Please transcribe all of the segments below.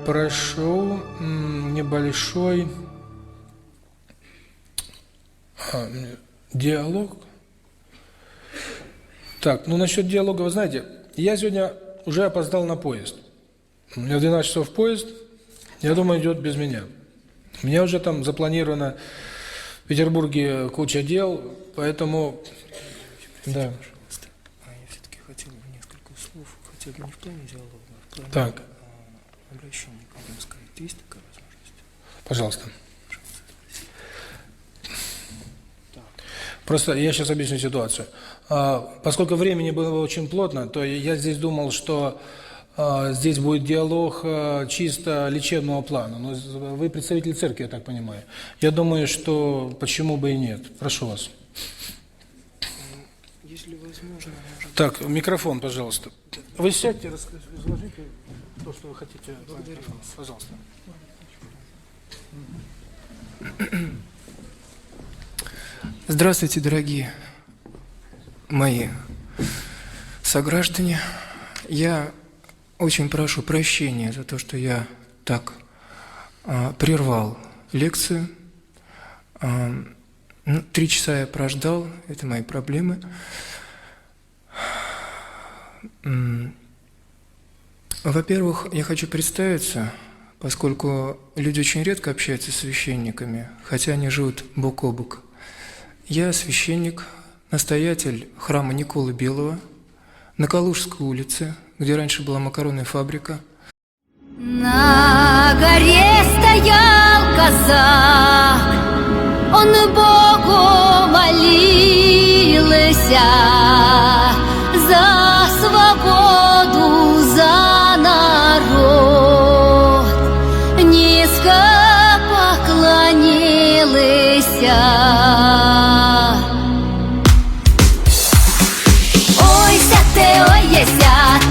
Прошу небольшой диалог. Так, ну насчет диалога, вы знаете, я сегодня уже опоздал на поезд. У меня в 12 часов поезд, я думаю, идет без меня. У меня уже там запланировано в Петербурге куча дел, поэтому... Да. Я все-таки хотел бы несколько слов, хотел бы не в плане диалога, а в плане так. обращения к вам сказать. Есть такая возможность? Пожалуйста. Просто я сейчас объясню ситуацию. Поскольку времени было очень плотно, то я здесь думал, что здесь будет диалог чисто лечебного плана. Но вы представитель церкви, я так понимаю. Я думаю, что почему бы и нет. Прошу вас. Если возможно, может... Так, микрофон, пожалуйста. Вы сядьте, изложите то, что вы хотите. Благодарю вас. Пожалуйста. Здравствуйте, дорогие мои сограждане. Я очень прошу прощения за то, что я так прервал лекцию. 3 часа я прождал, это мои проблемы. Во-первых, я хочу представиться, поскольку люди очень редко общаются с священниками, хотя они живут бок о бок. Я священник, настоятель храма Николы Белого на Калужской улице, где раньше была макаронная фабрика. На горе стоял казак, он Богу молился за свободу, за народ, низко поклонился.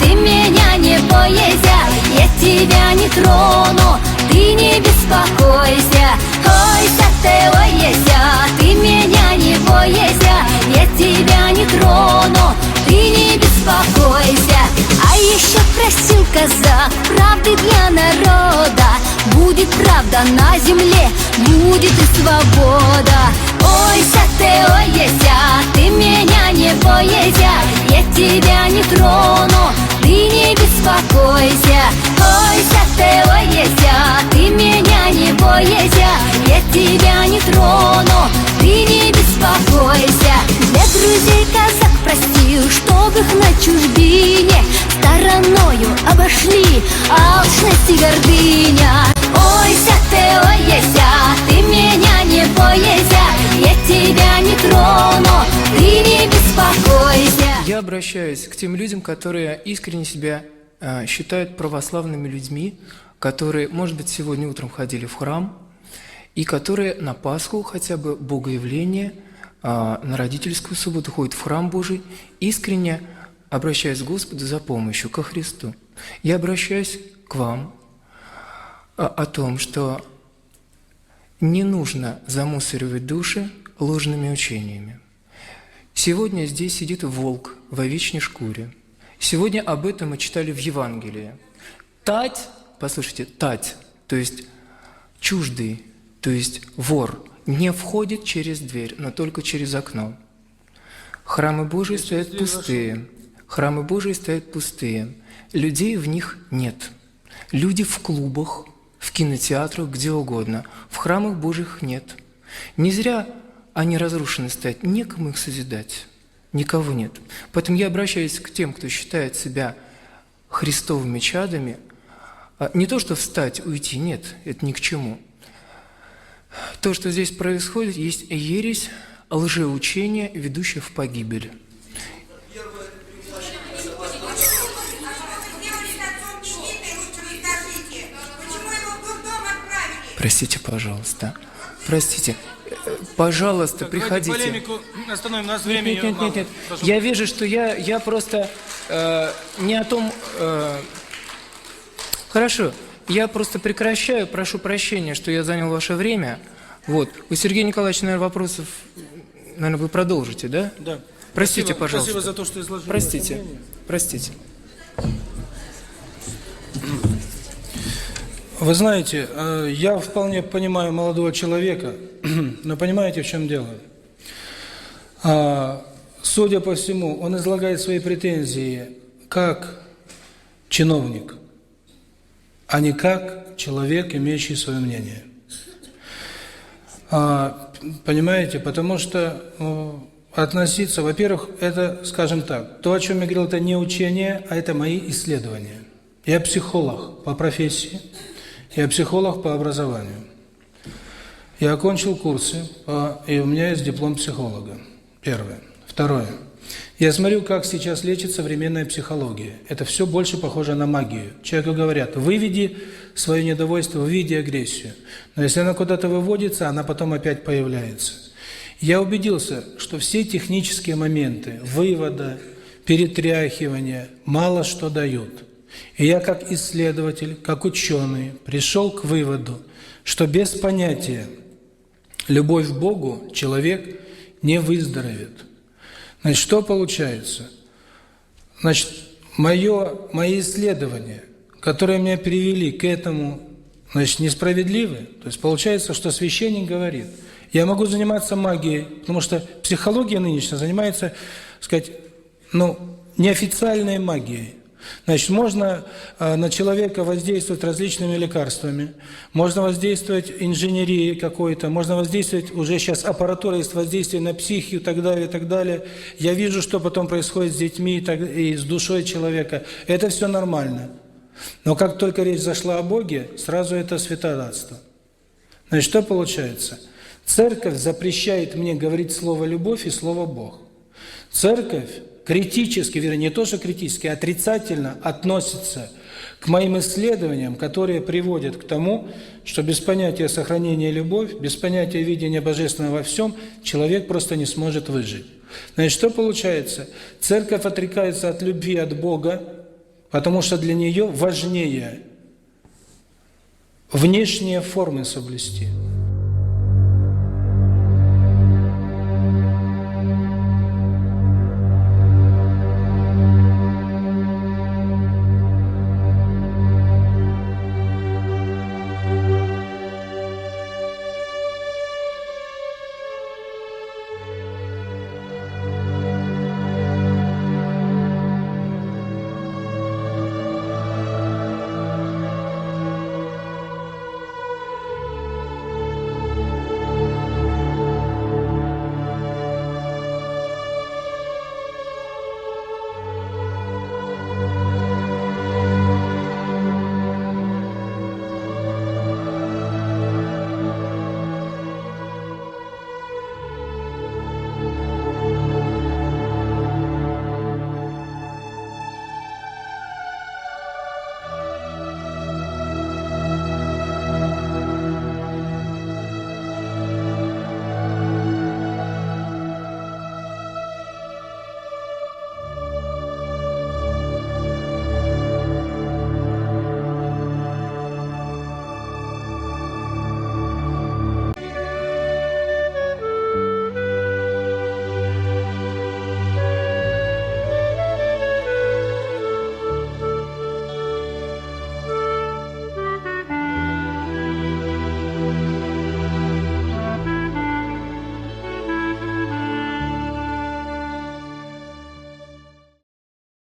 Ты меня не бойся, я тебя не трону, ты не беспокойся. Ойся ты, ойся, ты меня не бойся, я тебя не трону, ты не беспокойся. А еще просил казак правды для народа, будет правда на земле, будет и свобода. Ойся ты, ойся, ты меня не бойся, я тебя не трону, ты не беспокойся. Ойся ты, ойся, ты меня не бойся, я тебя не трону, ты не беспокойся. Для друзей казак просил, чтоб их на чужбине стороною обошли алчность и гордыня. Ойся ты, ойся, ты меня не бойся, я тебя не трону, ты не беспокойся. Я обращаюсь к тем людям, которые искренне себя считают православными людьми, которые, может быть, сегодня утром ходили в храм, и которые на Пасху, хотя бы Богоявление, на родительскую субботу ходят в храм Божий, искренне обращаясь к Господу за помощью, ко Христу. Я обращаюсь к вам о том, что не нужно замусоривать души ложными учениями. Сегодня здесь сидит волк в овечьей шкуре. Сегодня об этом мы читали в Евангелии. Тать, послушайте, тать, то есть чуждый, то есть вор, не входит через дверь, но только через окно. Храмы Божии стоят пустые. Храмы Божии стоят пустые. Людей в них нет. Люди в клубах, в кинотеатрах, где угодно. В храмах Божьих нет. Не зря они разрушены стоят, некому их созидать. Никого нет. Поэтому я обращаюсь к тем, кто считает себя христовыми чадами. Не то, что встать, уйти, нет, это ни к чему. То, что здесь происходит, есть ересь, лжеучение, ведущее в погибель. Простите, пожалуйста. Простите. Пожалуйста, так, приходите. Полемику остановим, у нас времени нет. Я вижу, что я просто не о том... Хорошо, я просто прекращаю, прошу прощения, что я занял ваше время. Вот. У Сергея Николаевича, наверное, вопросов... Наверное, вы продолжите, да? Да. Простите, спасибо, пожалуйста. Спасибо за то, что изложили. Простите. Вы знаете, я вполне понимаю молодого человека, но понимаете, в чем дело? Судя по всему, он излагает свои претензии как чиновник, а не как человек, имеющий свое мнение. Понимаете? Потому что относиться, во-первых, это, скажем так, то, о чем я говорил, это не учение, а это мои исследования. Я психолог по профессии, я психолог по образованию. Я окончил курсы, и у меня есть диплом психолога. Первое. Второе. Я смотрю, как сейчас лечит современная психология. Это все больше похоже на магию. Человеку говорят: выведи свое недовольство, выведи агрессию. Но если она куда-то выводится, она потом опять появляется. Я убедился, что все технические моменты вывода, перетряхивания мало что дают. И я как исследователь, как ученый пришел к выводу, что без понятия «любовь к Богу» человек не выздоровеет. Значит, что получается? Значит, мои исследования, которые меня привели к этому, значит, несправедливы. То есть получается, что священник говорит: я могу заниматься магией, потому что психология нынешняя занимается, так сказать, неофициальной магией. Значит, можно на человека воздействовать различными лекарствами, можно воздействовать инженерией какой-то, можно воздействовать, уже сейчас аппаратура есть воздействие на психику и так далее, и так далее. Я вижу, что потом происходит с детьми и с душой человека. Это все нормально. Но как только речь зашла о Боге, сразу это святотатство. Значит, что получается? Церковь запрещает мне говорить слово «любовь» и слово «Бог». Церковь критически, вернее, не то, что критически, а отрицательно относится к моим исследованиям, которые приводят к тому, что без понятия сохранения любовь, без понятия видения Божественного во всем, человек просто не сможет выжить. Значит, что получается? Церковь отрекается от любви от Бога, потому что для нее важнее внешние формы соблюсти.